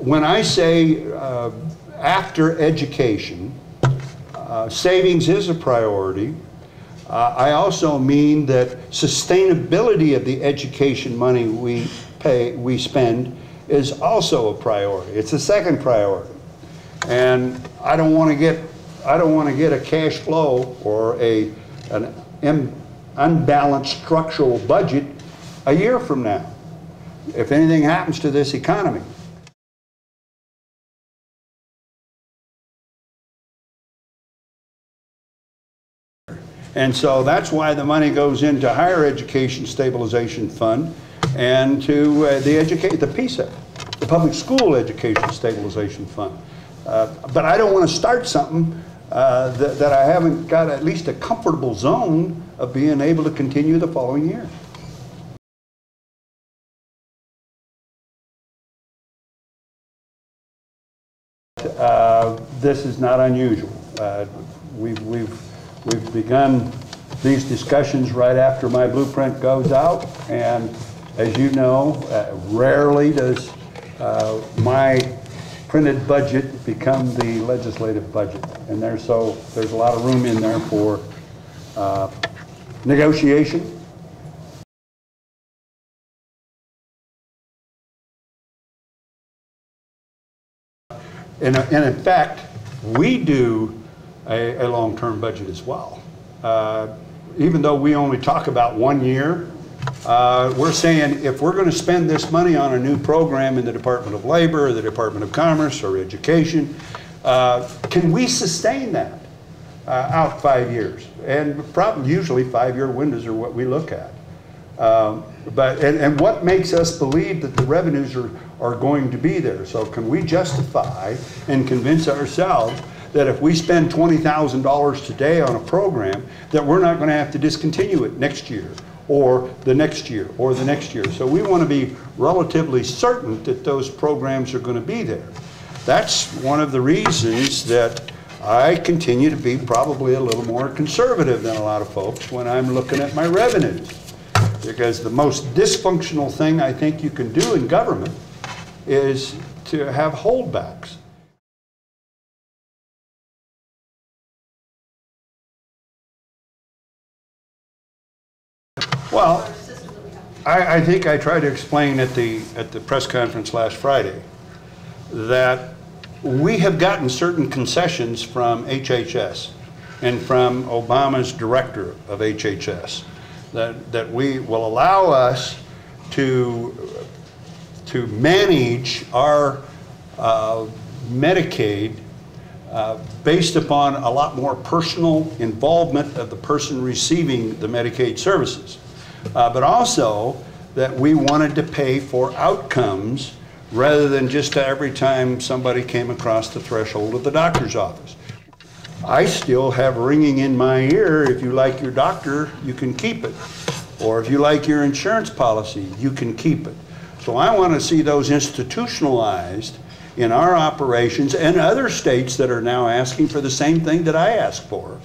when I say after education, savings is a priority. I also mean that sustainability of the education money we spend is also a priority. It's a second priority. And I don't want to get a cash flow or an unbalanced structural budget a year from now, if anything happens to this economy. And so that's why the money goes into Higher Education Stabilization Fund and to the PSEF, the Public School Education Stabilization Fund. But I don't want to start something that I haven't got at least a comfortable zone of being able to continue the following year. This is not unusual. We've begun these discussions right after my blueprint goes out, and as you know, rarely does my printed budget become the legislative budget, and there's a lot of room in there for negotiation. And in fact, we do a long-term budget as well. Even though we only talk about 1 year, we're saying if we're going to spend this money on a new program in the Department of Labor or the Department of Commerce or Education, can we sustain that out 5 years? And probably usually 5-year windows are what we look at. And what makes us believe that the revenues are going to be there? So can we justify and convince ourselves that if we spend $20,000 today on a program, that we're not going to have to discontinue it next year, or the next year, or the next year? So we want to be relatively certain that those programs are going to be there. That's one of the reasons that I continue to be probably a little more conservative than a lot of folks when I'm looking at my revenues. Because the most dysfunctional thing I think you can do in government is to have holdbacks. Well, I think I tried to explain at the press conference last Friday that we have gotten certain concessions from HHS and from Obama's director of HHS that we will allow us to manage our Medicaid based upon a lot more personal involvement of the person receiving the Medicaid services. But also that we wanted to pay for outcomes rather than just every time somebody came across the threshold of the doctor's office. I still have ringing in my ear, if you like your doctor, you can keep it. Or if you like your insurance policy, you can keep it. So I want to see those institutionalized in our operations and other states that are now asking for the same thing that I asked for.